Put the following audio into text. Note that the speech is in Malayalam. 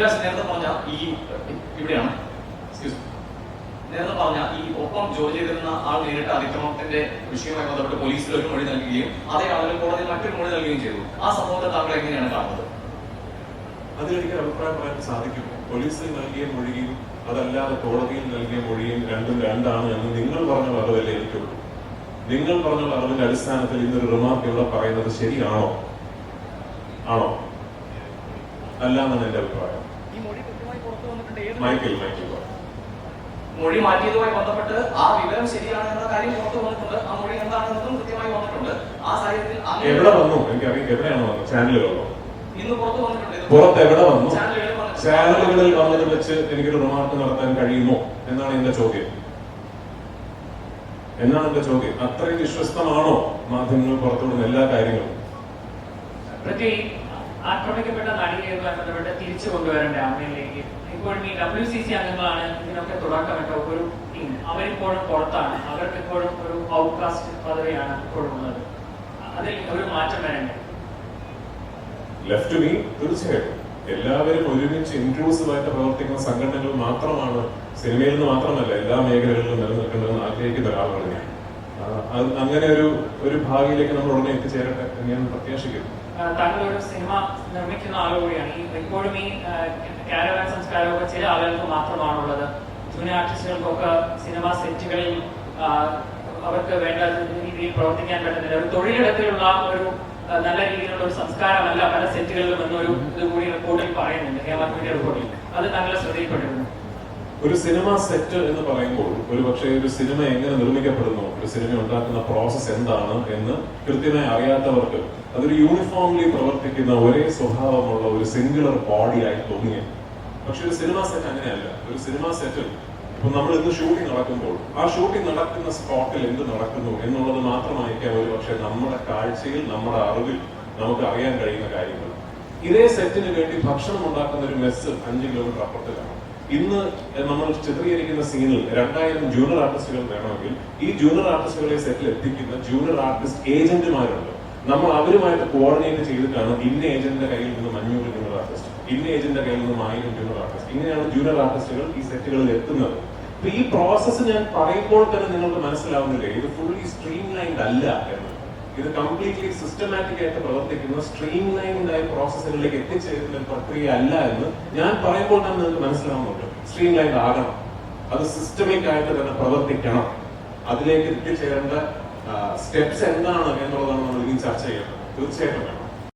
നേരത്തെ പറഞ്ഞ ഇവിടെയാണ് നേരത്തെ പറഞ്ഞ ഈ ഒപ്പം ജോലി ചെയ്തിരുന്ന ആൾ നേരിട്ട് അതിക്രമത്തിന്റെ വിഷയവുമായി ബന്ധപ്പെട്ട് പോലീസിൽ ഒരു മൊഴി നൽകുകയും അതേ ആളുകൾ കോടതിയിൽ മറ്റൊരു മൊഴി നൽകുകയും ചെയ്തു. ആ സംഭവത്തെ താങ്കൾ എങ്ങനെയാണ് കാണുന്നത്? അതിലെനിക്ക് അഭിപ്രായം പറയാൻ സാധിക്കും. പോലീസിൽ നൽകിയ മൊഴിയും അതല്ലാതെ കോടതിയിൽ നൽകിയ മൊഴിയും രണ്ടും രണ്ടാണ് എന്ന് നിങ്ങൾ പറഞ്ഞ അറിവല്ലേ എനിക്കുള്ളൂ. നിങ്ങൾ പറഞ്ഞ അറിവിന്റെ അടിസ്ഥാനത്തിൽ ഇന്നൊരു റിമാർക്ക് ഇവിടെ പറയുന്നത് ശരിയാണോ? ആണോ? അല്ല എന്നാണ് എന്റെ അഭിപ്രായം. മൊഴി മാറ്റിയതുമായി ബന്ധപ്പെട്ട് ആ വിവരം ശരിയാണ് എന്ന കാര്യം പുറത്തു വന്നിട്ടുണ്ട്. ആ മൊഴി എന്താണെന്നതും കൃത്യമായി വന്നിട്ടുണ്ട്. ആ സാഹചര്യത്തിൽ എവിടെ വന്നു? എനിക്കറിയാം എവിടെയാണ് വന്നത്. ചാനലുകളിലോ? ഇന്ന് പുറത്തു വന്നിട്ടുണ്ട്. പുറത്ത് എവിടെ വന്നു? ചാനലുകളിൽ വന്നത് വെച്ച് എനിക്കൊരു റിമാർക്ക് നടത്താൻ കഴിയുമോ എന്നാണ് എന്റെ ചോദ്യം. അത്രയും വിശ്വസ്തമാണോ മാധ്യമങ്ങൾ പുറത്തുവിടുന്ന എല്ലാ കാര്യങ്ങളും? ആക്രമിക്കപ്പെട്ട നടിയുമായി ബന്ധപ്പെട്ട് തിരിച്ചു കൊണ്ടുവരേണ്ട അമ്മയിലേക്ക് ഇപ്പോഴും ഈ WCC അംഗങ്ങളാണ് ഇതിനൊക്കെ തുടക്കമിട്ട ഒരു ടീം. അവരിപ്പോഴും പുറത്താണ്. അവർക്ക് ഇപ്പോഴും ഒരു ഔട്ട്കാസ്റ്റ് പദവിയാണ് ഇപ്പോഴും ഉള്ളത്. അതിൽ ഒരു മാറ്റം വരണ്ടേ? ലെഫ്റ്റ് മീ തീർച്ചയായിട്ടും എല്ലാവരും ഒരുമിച്ച് ഇൻക്ലൂസീവായിട്ട് പ്രവർത്തിക്കുന്ന സംഘടനകൾ മാത്രമാണ് സിനിമയിൽ നിന്ന് മാത്രമല്ല എല്ലാ മേഖലകളിലും നിലനിൽക്കേണ്ടതെന്ന് ആഗ്രഹിക്കുന്ന ഒരാളാണ് ഞാൻ. അങ്ങനെ ഒരു ഭാവിയിലേക്ക് നമ്മൾ ഉടനെ എത്തിച്ചേരട്ടെ എന്ന് ഞാൻ പ്രത്യാശിക്കുന്നു. താങ്കൾ ഒരു സിനിമ നിർമ്മിക്കുന്ന ആളുകൂടിയാണ്. ഇപ്പോഴും ഈ കാരവാൻ സംസ്കാരമൊക്കെ ചില ആളുകൾക്ക് മാത്രമാണുള്ളത്. ജൂനിയർ ആർട്ടിസ്റ്റുകൾക്കൊക്കെ സിനിമ സെറ്റുകളിൽ അവർക്ക് വേണ്ട രീതിയിൽ പ്രവർത്തിക്കാൻ പറ്റുന്നില്ല. ഒരു തൊഴിലിടത്തിലുള്ള ഒരു നല്ല രീതിയിലുള്ള ഒരു സംസ്കാരമല്ല പല സെറ്റുകളിലും എന്നൊരു ഇതുകൂടി റിപ്പോർട്ടിൽ പറയുന്നുണ്ട്, ഹേമാത്മിന്റെ റിപ്പോർട്ടിൽ. അത് താങ്കളെ ശ്രദ്ധയിൽപ്പെട്ടിരുന്നു. ഒരു സിനിമ സെറ്റ് എന്ന് പറയുമ്പോൾ ഒരു പക്ഷേ ഒരു സിനിമ എങ്ങനെ നിർമ്മിക്കപ്പെടുന്നു, ഒരു സിനിമ ഉണ്ടാക്കുന്ന പ്രോസസ് എന്താണ് എന്ന് കൃത്യമായി അറിയാത്തവർക്ക് അതൊരു യൂണിഫോംലി പ്രവർത്തിക്കുന്ന ഒരേ സ്വഭാവമുള്ള ഒരു സിംഗുലർ ബോഡിയായി തോന്നിയത്. പക്ഷെ ഒരു സിനിമ സെറ്റ് അങ്ങനെയല്ല. ഒരു സിനിമ സെറ്റിൽ ഇപ്പൊ നമ്മൾ ഇന്ന് ഷൂട്ടിംഗ് നടക്കുമ്പോൾ ആ ഷൂട്ടിംഗ് നടക്കുന്ന സ്പോട്ടിൽ എന്ത് നടക്കുന്നു എന്നുള്ളത് മാത്രമായിരിക്കാം ഒരു പക്ഷെ നമ്മുടെ കാഴ്ചയിൽ, നമ്മുടെ അറിവിൽ നമുക്ക് അറിയാൻ കഴിയുന്ന കാര്യങ്ങൾ. ഇതേ സെറ്റിന് വേണ്ടി ഭക്ഷണം ഉണ്ടാക്കുന്ന ഒരു മെസ്സ് 5 കിലോമീറ്റർ അപ്പുറത്തിലാണ്. ഇന്ന് നമ്മൾ ചിത്രീകരിക്കുന്ന സീനിൽ 2000 ജൂനിയർ ആർട്ടിസ്റ്റുകൾ വേണമെങ്കിൽ ഈ ജൂനിയർ ആർട്ടിസ്റ്റുകളെ സെറ്റിൽ എത്തിക്കുന്ന ജൂനിയർ ആർട്ടിസ്റ്റ് ഏജന്റുമാരുണ്ട്. നമ്മൾ അവരുമായിട്ട് കോർഡിനേറ്റ് ചെയ്തിട്ടാണ് ഇന്ന ഏജന്റിന്റെ കയ്യിൽ നിന്ന് 500 ജൂനിയർ ആർട്ടിസ്റ്റ്, ഇന്ന ഏജന്റിന്റെ കയ്യിൽ നിന്ന് 1000 ജൂനിയർ ആർട്ടിസ്റ്റ്, ഇങ്ങനെയാണ് ജൂനിയർ ആർട്ടിസ്റ്റുകൾ ഈ സെറ്റുകളിൽ എത്തുന്നത്. അപ്പൊ ഈ പ്രോസസ്സ് ഞാൻ പറയുമ്പോൾ തന്നെ നിങ്ങൾക്ക് മനസ്സിലാവുന്നില്ലേ ഇത് ഫുള്ളി സ്ട്രീം ലൈൻഡ് അല്ല എന്ന്. ഇത് കംപ്ലീറ്റ്ലി സിസ്റ്റമാറ്റിക് ആയിട്ട് പ്രവർത്തിക്കുന്ന സ്ട്രീം ലൈൻഡ് ആയ പ്രോസസ്സുകളിലേക്ക് എത്തിച്ചേരുന്ന പ്രക്രിയ അല്ല എന്ന് ഞാൻ പറയുമ്പോൾ തന്നെ നിങ്ങൾക്ക് മനസ്സിലാവുന്നുണ്ട്. സ്ട്രീം ലൈൻഡ് ആകണം, അത് സിസ്റ്റമിക് ആയിട്ട് തന്നെ പ്രവർത്തിക്കണം. അതിലേക്ക് എത്തിച്ചേരേണ്ട സ്റ്റെപ്സ് എന്താണ് എന്നുള്ളതാണ് നമ്മൾ ഇനി ചർച്ച ചെയ്യുന്നത്. തീർച്ചയായിട്ടും